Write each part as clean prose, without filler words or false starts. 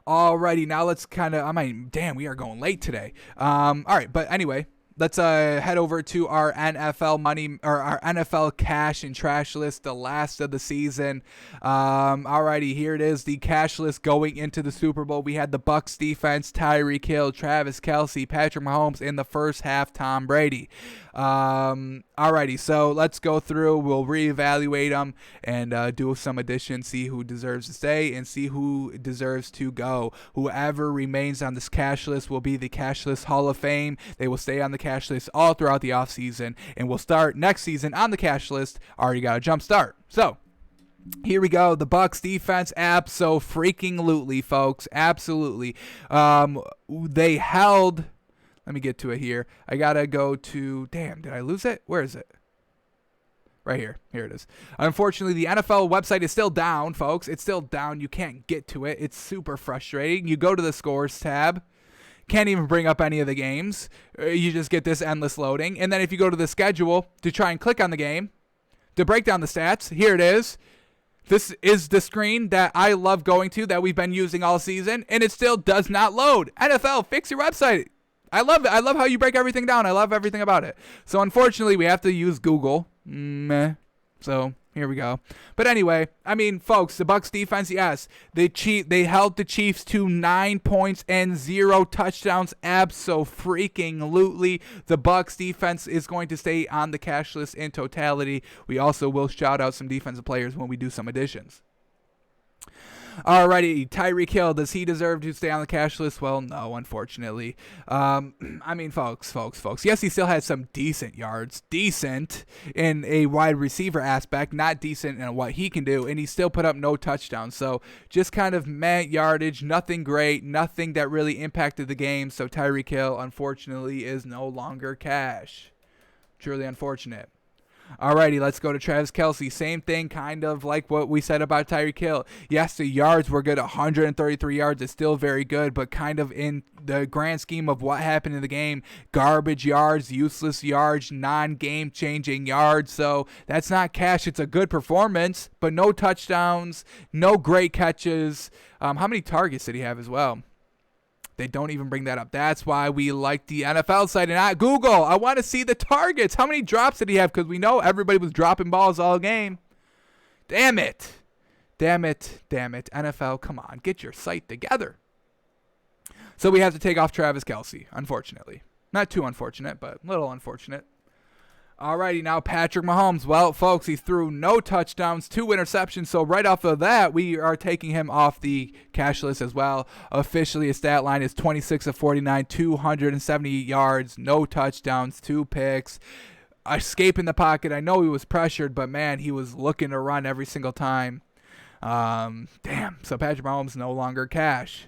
Alrighty, now let's damn, we are going late today. All right, but anyway, let's head over to our NFL money or our NFL cash and trash list, the last of the season. Alrighty, here it is, the cash list going into the Super Bowl. We had the Bucs defense, Tyreek Hill, Travis Kelce, Patrick Mahomes. In the first half, Tom Brady. Alrighty, so let's go through. We'll reevaluate them and do some additions, see who deserves to stay and see who deserves to go. Whoever remains on this cash list will be the Cash List Hall of Fame. They will stay on the cash list all throughout the offseason, and we'll start next season on the cash list. Already got a jump start. So here we go. The Bucs defense, abso-freaking-lutely, folks. Absolutely. They held... Let me get to it here. I got to go to... Damn, did I lose it? Where is it? Right here. Here it is. Unfortunately, the NFL website is still down, folks. It's still down. You can't get to it. It's super frustrating. You go to the scores tab. Can't even bring up any of the games. You just get this endless loading. And then if you go to the schedule to try and click on the game, to break down the stats, here it is. This is the screen that I love going to, that we've been using all season, and it still does not load. NFL, fix your website. I love it. I love how you break everything down. I love everything about it. So unfortunately, we have to use Google. So here we go. But anyway, I mean, folks, the Bucs defense, yes, they held the Chiefs to 9 points and 0 touchdowns. Abso-freaking-lutely. The Bucs defense is going to stay on the cash list in totality. We also will shout out some defensive players when we do some additions. Alrighty, Tyreek Hill, does he deserve to stay on the cash list? Well, no, unfortunately. I mean, folks. Yes, he still had some decent yards. Decent in a wide receiver aspect, not decent in what he can do, and he still put up no touchdowns. So just kind of meh yardage, nothing great, nothing that really impacted the game. So Tyreek Hill, unfortunately, is no longer cash. Truly unfortunate. Alrighty, let's go to Travis Kelce. Same thing, kind of like what we said about Tyreek Hill. Yes, the yards were good. 133 yards is still very good, but kind of in the grand scheme of what happened in the game, garbage yards, useless yards, non-game changing yards. So that's not cash. It's a good performance, but no touchdowns, no great catches. How many targets did he have as well? They don't even bring that up. That's why we like the NFL site and not Google. I want to see the targets. How many drops did he have? Because we know everybody was dropping balls all game. Damn it. NFL, come on. Get your site together. So we have to take off Travis Kelce, unfortunately. Not too unfortunate, but a little unfortunate. Alrighty, now Patrick Mahomes. Well, folks, he threw no touchdowns, 2 interceptions. So right off of that, we are taking him off the cash list as well. Officially, his stat line is 26 of 49, 270 yards, no touchdowns, 2 picks. Escape in the pocket. I know he was pressured, but man, he was looking to run every single time. Damn. So Patrick Mahomes no longer cash.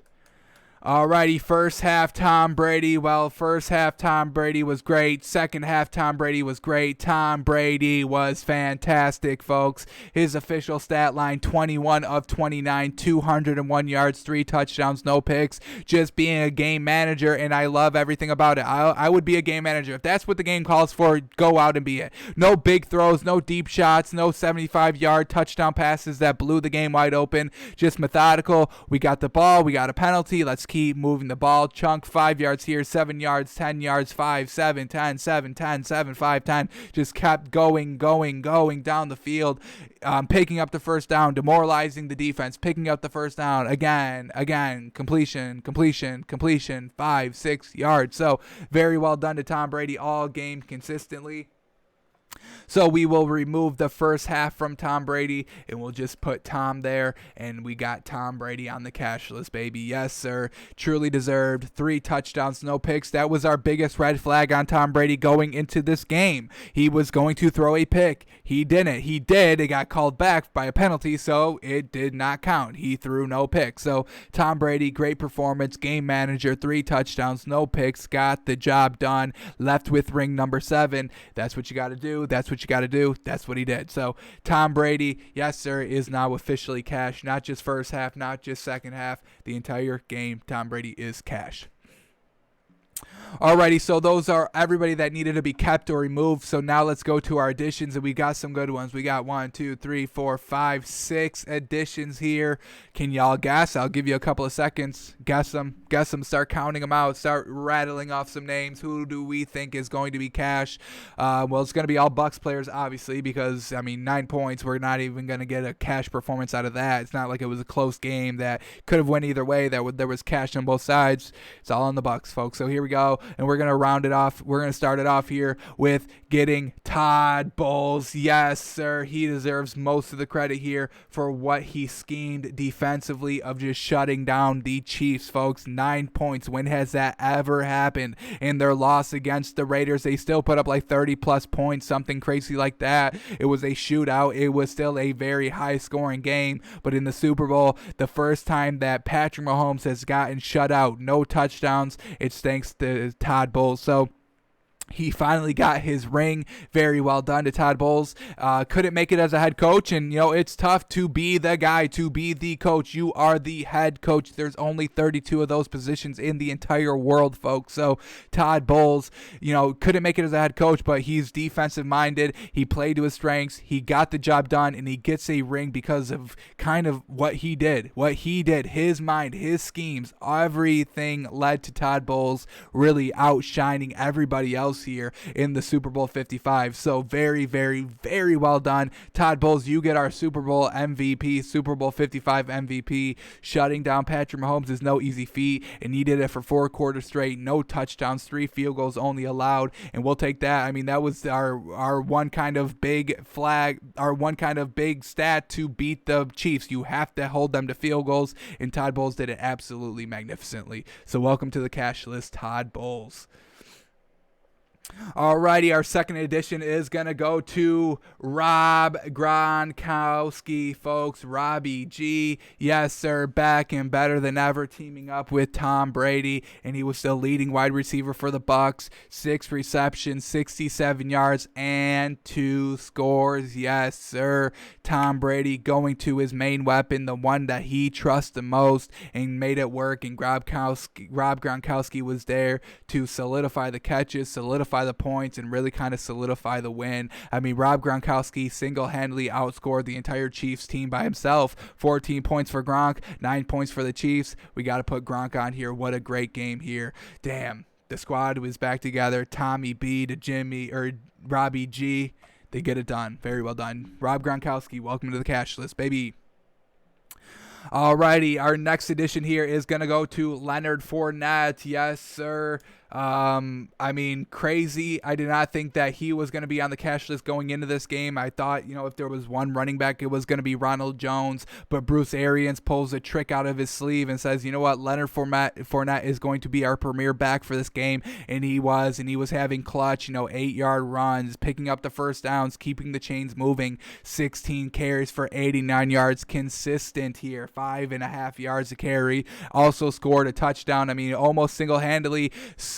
Alrighty, first half Tom Brady. Well, first half Tom Brady was great. Second half Tom Brady was great. Tom Brady was fantastic, folks. His official stat line, 21 of 29, 201 yards, 3 touchdowns, no picks. Just being a game manager, and I love everything about it. I would be a game manager. If that's what the game calls for, go out and be it. No big throws, no deep shots, no 75-yard touchdown passes that blew the game wide open. Just methodical. We got the ball. We got a penalty. Let's keep moving the ball. Chunk 5 yards here, 7 yards, 10 yards, 5, 7, 10, 7, 10, 7, 5, 10. Just kept going down the field, picking up the first down, demoralizing the defense, picking up the first down again, completion, 5, 6 yards. So very well done to Tom Brady all game consistently. So we will remove the first half from Tom Brady, and we'll just put Tom there, and we got Tom Brady on the cash list, baby. Yes, sir. Truly deserved. 3 touchdowns, no picks. That was our biggest red flag on Tom Brady going into this game. He was going to throw a pick. He didn't. He did. It got called back by a penalty, so it did not count. He threw no picks. So Tom Brady, great performance, game manager, 3 touchdowns, no picks, got the job done, left with ring number 7. That's what you got to do. That's what you got to do. That's what he did. So Tom Brady, yes, sir, is now officially cash. Not just first half, not just second half. The entire game, Tom Brady is cash. Alrighty, so those are everybody that needed to be kept or removed. So now let's go to our additions, and we got some good ones. We got 1, 2, 3, 4, 5, 6 additions here. Can y'all guess? I'll give you a couple of seconds. Guess them. Start counting them out. Start rattling off some names. Who do we think is going to be cash? Well, it's going to be all Bucks players, obviously, because, I mean, 9 points. We're not even going to get a cash performance out of that. It's not like it was a close game that could have went either way. There was cash on both sides. It's all on the Bucks, folks. So here we go. And we're going to round it off. We're going to start it off here with getting Todd Bowles. Yes, sir. He deserves most of the credit here for what he schemed defensively of just shutting down the Chiefs, folks. 9 points. When has that ever happened? In their loss against the Raiders, they still put up like 30-plus points, something crazy like that. It was a shootout. It was still a very high-scoring game. But in the Super Bowl, the first time that Patrick Mahomes has gotten shut out, no touchdowns, it's thanks to Todd Bowles. So he finally got his ring. Very well done to Todd Bowles. Couldn't make it as a head coach, and it's tough to be the guy, to be the coach. You are the head coach. There's only 32 of those positions in the entire world, folks. So Todd Bowles, couldn't make it as a head coach, but he's defensive minded. He played to his strengths. He got the job done, and he gets a ring because of kind of what he did. His mind, his schemes, everything led to Todd Bowles really outshining everybody else here in the Super Bowl 55. So very, very, very well done. Todd Bowles, you get our Super Bowl MVP, Super Bowl 55 MVP. Shutting down Patrick Mahomes is no easy feat, and he did it for 4 quarters straight. No touchdowns, 3 field goals only allowed, and we'll take that. I mean, that was our one kind of big flag, our one kind of big stat to beat the Chiefs. You have to hold them to field goals, and Todd Bowles did it absolutely magnificently. So welcome to the cash list, Todd Bowles. Alrighty, our second edition is going to go to Rob Gronkowski, folks. Robbie G, yes, sir, back and better than ever, teaming up with Tom Brady, and he was still leading wide receiver for the Bucks. 6 receptions, 67 yards, and 2 scores. Yes, sir. Tom Brady going to his main weapon, the one that he trusts the most, and made it work, and Rob Gronkowski was there to solidify the catches, solidify the points, and really kind of solidify the win. I mean, Rob Gronkowski single-handedly outscored the entire Chiefs team by himself. 14 points for Gronk, 9 points for the Chiefs. We got to put Gronk on here. What a great game here. Damn, the squad was back together. Tommy B to Robbie G. They get it done. Very well done. Rob Gronkowski, welcome to the cash list, baby. Alrighty, our next edition here is going to go to Leonard Fournette. Yes, sir. I mean, crazy. I did not think that he was going to be on the cash list going into this game. I thought, if there was one running back, it was going to be Ronald Jones, but Bruce Arians pulls a trick out of his sleeve and says, you know what, Leonard Fournette is going to be our premier back for this game, and he was having clutch, 8-yard runs, picking up the first downs, keeping the chains moving, 16 carries for 89 yards, consistent here, 5.5 yards a carry, also scored a touchdown. I mean, almost single-handedly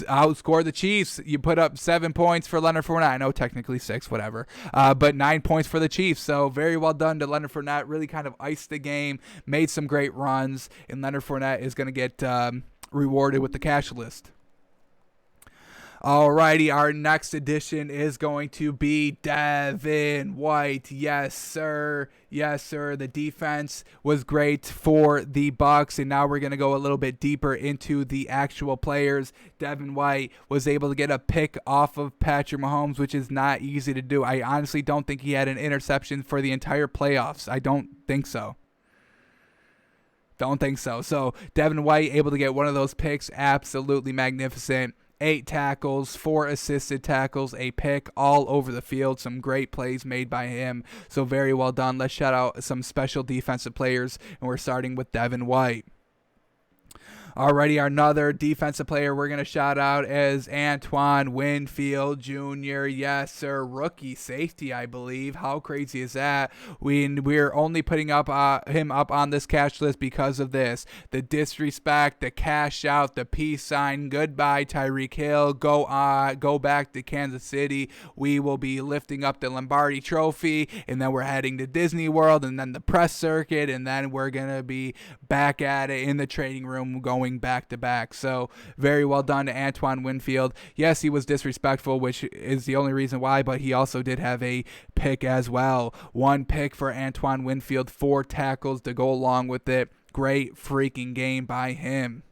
outscored the Chiefs. You put up 7 points for Leonard Fournette. I know technically 6, whatever. But 9 points for the Chiefs. So very well done to Leonard Fournette. Really kind of iced the game, made some great runs, and Leonard Fournette is going to get rewarded with the cash list. Alrighty, our next edition is going to be Devin White. Yes, sir. Yes, sir. The defense was great for the Bucks, and now we're going to go a little bit deeper into the actual players. Devin White was able to get a pick off of Patrick Mahomes, which is not easy to do. I honestly don't think he had an interception for the entire playoffs. I don't think so. Don't think so. So Devin White able to get one of those picks, absolutely magnificent. 8 tackles, 4 assisted tackles, a pick all over the field. Some great plays made by him. So very well done. Let's shout out some special defensive players, and we're starting with Devin White. Alrighty, another defensive player we're going to shout out is Antoine Winfield Jr. Yes, sir. Rookie safety, I believe. How crazy is that? We're only putting him up on this cash list because of this. The disrespect, the cash out, the peace sign. Goodbye, Tyreek Hill. Go back to Kansas City. We will be lifting up the Lombardi Trophy, and then we're heading to Disney World, and then the press circuit, and then we're going to be back at it in the training room going going back-to-back. So very well done to Antoine Winfield. Yes, he was disrespectful, which is the only reason why, but he also did have a pick as well. 1 pick for Antoine Winfield, 4 tackles to go along with it. Great freaking game by him.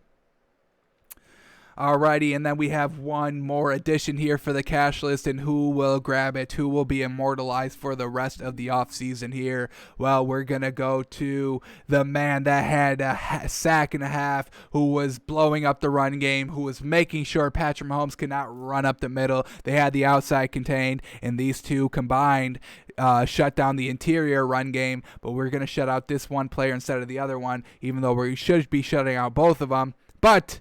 Alrighty, and then we have one more addition here for the cash list, and who will grab it? Who will be immortalized for the rest of the offseason here? Well, we're going to go to the man that had a sack and a half, who was blowing up the run game, who was making sure Patrick Mahomes could not run up the middle. They had the outside contained, and these two combined shut down the interior run game, but we're going to shut out this one player instead of the other one, even though we should be shutting out both of them. But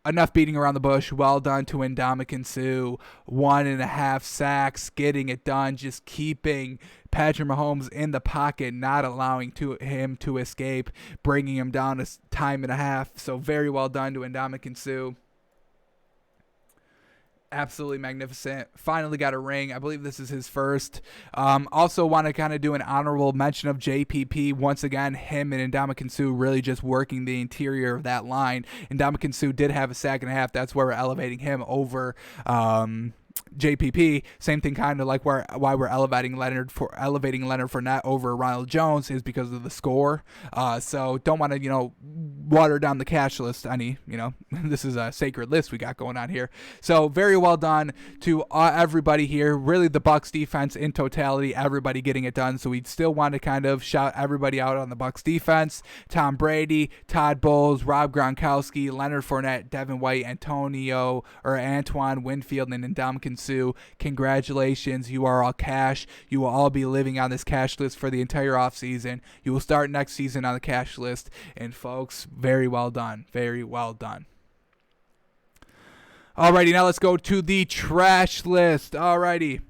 enough beating around the bush. Well done to Ndamukong Suh. 1.5 sacks, getting it done, just keeping Patrick Mahomes in the pocket, not allowing him to escape, bringing him down a time and a half. So very well done to Ndamukong Suh. Absolutely magnificent. Finally got a ring. I believe this is his first. Also want to kind of do an honorable mention of JPP. Once again, him and Ndamukong Suh really just working the interior of that line. Ndamukong Suh did have a sack and a half. That's where we're elevating him over JPP. Same thing, kind of like why we're elevating Leonard Fournette over Ronald Jones is because of the score. So don't want to water down the cash list any. This is a sacred list we got going on here. So very well done to everybody here. Really, the Bucs defense in totality, everybody getting it done. So we still want to kind of shout everybody out on the Bucs defense: Tom Brady, Todd Bowles, Rob Gronkowski, Leonard Fournette, Devin White, Antoine Winfield, and Ndamukong Suh. Congratulations, you are all cash. You will all be living on this cash list for the entire offseason. You will start next season on the cash list. And folks, very well done. Very well done. Alrighty, now let's go to the trash list. Alrighty.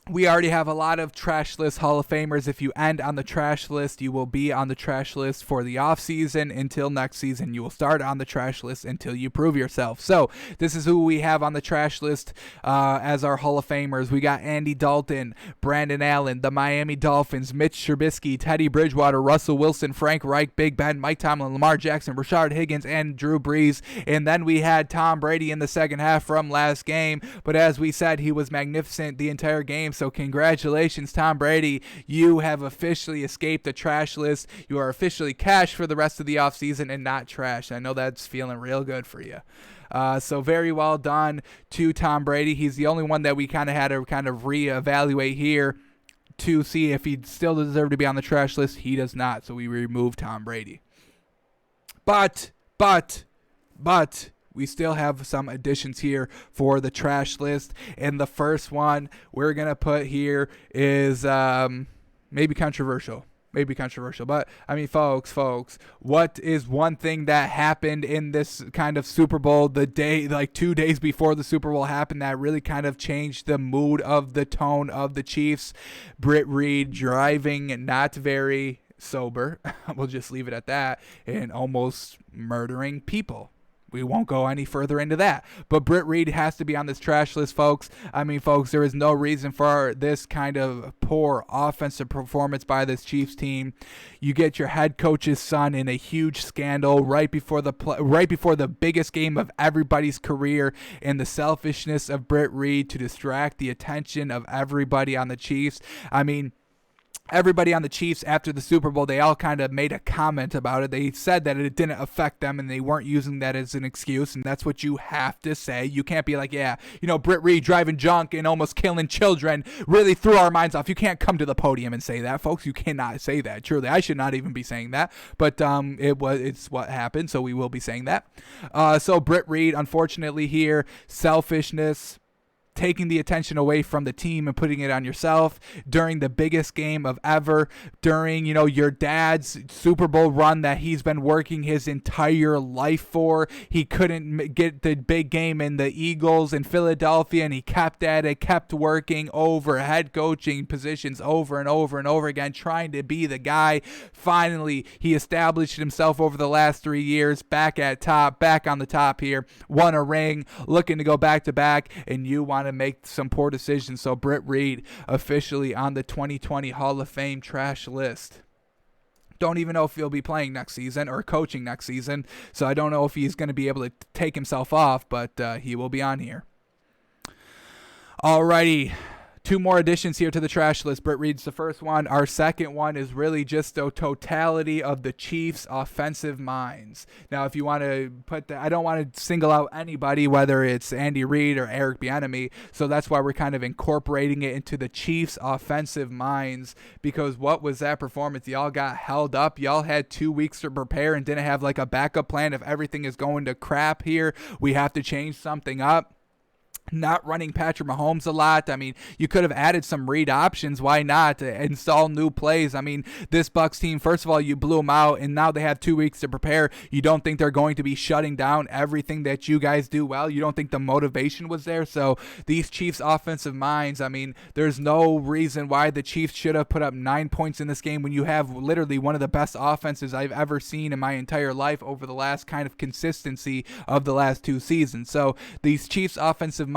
We already have a lot of trash list Hall of Famers. If you end on the trash list, you will be on the trash list for the offseason until next season. You will start on the trash list until you prove yourself. So this is who we have on the trash list as our Hall of Famers. We got Andy Dalton, Brandon Allen, the Miami Dolphins, Mitch Trubisky, Teddy Bridgewater, Russell Wilson, Frank Reich, Big Ben, Mike Tomlin, Lamar Jackson, Rashard Higgins, and Drew Brees. And then we had Tom Brady in the second half from last game. But as we said, he was magnificent the entire game. So congratulations, Tom Brady. You have officially escaped the trash list. You are officially cash for the rest of the offseason and not trash. I know that's feeling real good for you. So very well done to Tom Brady. He's the only one that we kind of had to kind of reevaluate here to see if he still deserved to be on the trash list. He does not, so we removed Tom Brady. But we still have some additions here for the trash list. And the first one we're going to put here is maybe controversial. But, I mean, folks, what is one thing that happened in this kind of Super Bowl the day, like 2 days before the Super Bowl happened, that really kind of changed the mood of the tone of the Chiefs? Britt Reid driving not very sober, we'll just leave it at that, and almost murdering people. We won't go any further into that. But Britt Reid has to be on this trash list, folks. I mean, folks, there is no reason for this kind of poor offensive performance by this Chiefs team. You get your head coach's son in a huge scandal right before the biggest game of everybody's career, and the selfishness of Britt Reid to distract the attention of everybody on the Chiefs. I mean, everybody on the Chiefs after the Super Bowl, they all kind of made a comment about it. They said that it didn't affect them and they weren't using that as an excuse, and that's what you have to say. You can't be like, Britt Reid driving drunk and almost killing children really threw our minds off. You can't come to the podium and say that, folks. You cannot say that. Truly, I should not even be saying that, but it's what happened, so we will be saying that. So Britt Reid, unfortunately here, selfishness, taking the attention away from the team and putting it on yourself during the biggest game of ever, during, your dad's Super Bowl run that he's been working his entire life for. He couldn't get the big game in the Eagles in Philadelphia, and he kept at it, kept working over head coaching positions over and over and over again, trying to be the guy. Finally, he established himself over the last 3 years, back on the top here, won a ring, looking to go back to back, and you want to make some poor decisions. So Britt Reid officially on the 2020 Hall of Fame trash list. Don't even know if he'll be playing next season or coaching next season. So I don't know if he's going to be able to take himself off, but he will be on here. Alrighty. 2 more additions here to the trash list. Britt reads the first one. Our second one is really just the totality of the Chiefs' offensive minds. Now, if you want to put that, I don't want to single out anybody, whether it's Andy Reid or Eric Bieniemy. So that's why we're kind of incorporating it into the Chiefs' offensive minds, because what was that performance? Y'all got held up. Y'all had 2 weeks to prepare and didn't have like a backup plan. If everything is going to crap here, we have to change something up. Not running Patrick Mahomes a lot. I mean, you could have added some read options. Why not? To install new plays. I mean, this Bucs team, first of all, you blew them out, and now they have 2 weeks to prepare. You don't think they're going to be shutting down everything that you guys do well? You don't think the motivation was there? So these Chiefs offensive minds, I mean, there's no reason why the Chiefs should have put up 9 points in this game when you have literally one of the best offenses I've ever seen in my entire life over the last kind of consistency of the last 2 seasons. So these Chiefs offensive minds,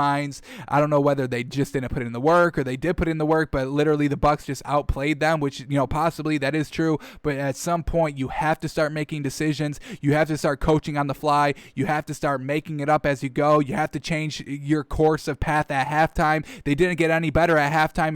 I don't know whether they just didn't put in the work or they did put in the work, but literally the Bucs just outplayed them, which, possibly that is true. But at some point you have to start making decisions. You have to start coaching on the fly. You have to start making it up as you go. You have to change your course of path at halftime. They didn't get any better at halftime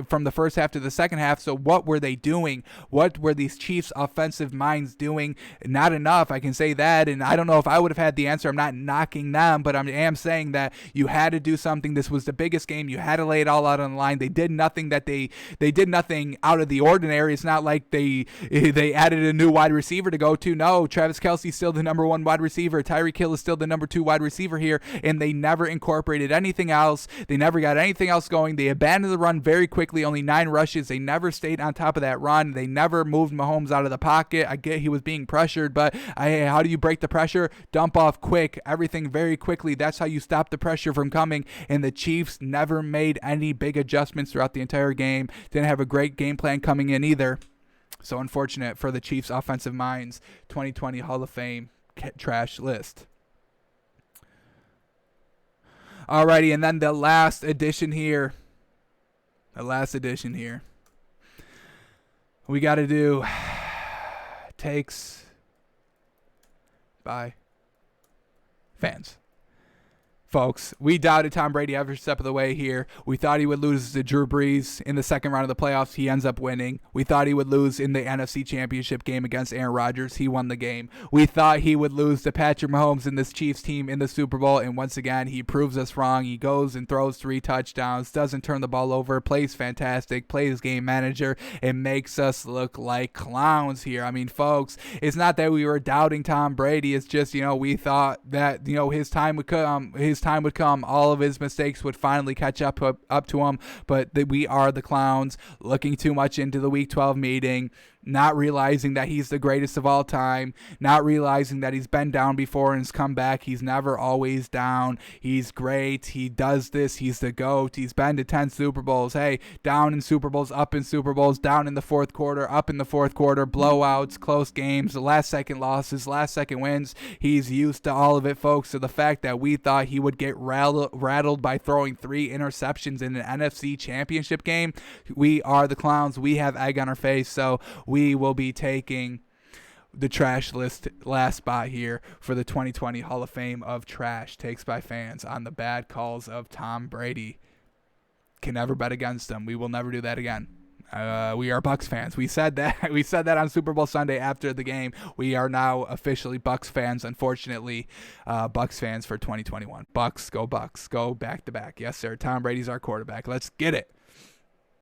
from the first half to the second half. So what were they doing? What were these Chiefs offensive minds doing? Not enough, I can say that. And I don't know if I would have had the answer. I'm not knocking them, but I am saying that you had to do something. This was the biggest game. You had to lay it all out on the line. They did nothing they did nothing out of the ordinary. It's not like they added a new wide receiver to go to. No, Travis Kelce's still the number 1 wide receiver. Tyreek Hill is still the number 2 wide receiver here, and they never incorporated anything else. They never got anything else going. They abandoned the run very quickly, only 9 rushes. They never stayed on top of that run. They never moved Mahomes out of the pocket. I get he was being pressured, but how do you break the pressure? Dump off quick, everything very quickly. That's how you stop the pressure from coming, and the Chiefs never made any big adjustments throughout the entire game. Didn't have a great game plan coming in either. So unfortunate for the Chiefs offensive minds. 2020 Hall of Fame trash list. Alrighty, and then the last addition here. We got to do takes by fans. Folks, we doubted Tom Brady every step of the way here. We thought he would lose to Drew Brees in the second round of the playoffs. He ends up winning. We thought he would lose in the NFC Championship game against Aaron Rodgers. He won the game. We thought he would lose to Patrick Mahomes in this Chiefs team in the Super Bowl, and once again, he proves us wrong. He goes and throws 3 touchdowns, doesn't turn the ball over, plays fantastic, plays game manager, and makes us look like clowns here. I mean, folks, it's not that we were doubting Tom Brady. It's just, we thought that, his time would come, all of his mistakes would finally catch up to him, but we are the clowns, looking too much into the Week 12 meeting, not realizing that he's the greatest of all time, not realizing that he's been down before and has come back. He's never always down. He's great. He does this. He's the GOAT. He's been to 10 Super Bowls. Hey, down in Super Bowls, up in Super Bowls, down in the fourth quarter, up in the fourth quarter, blowouts, close games, last-second losses, last-second wins. He's used to all of it, folks. So the fact that we thought he would get rattled by throwing 3 interceptions in an NFC Championship game, we are the clowns. We have egg on our face, so we will be taking the trash list last spot here for the 2020 Hall of Fame of trash takes by fans on the bad calls of Tom Brady. Can never bet against him. We will never do that again. We are Bucs fans. We said that. We said that on Super Bowl Sunday after the game. We are now officially Bucs fans. Unfortunately, Bucs fans for 2021. Bucs, go back to back. Yes, sir. Tom Brady's our quarterback. Let's get it.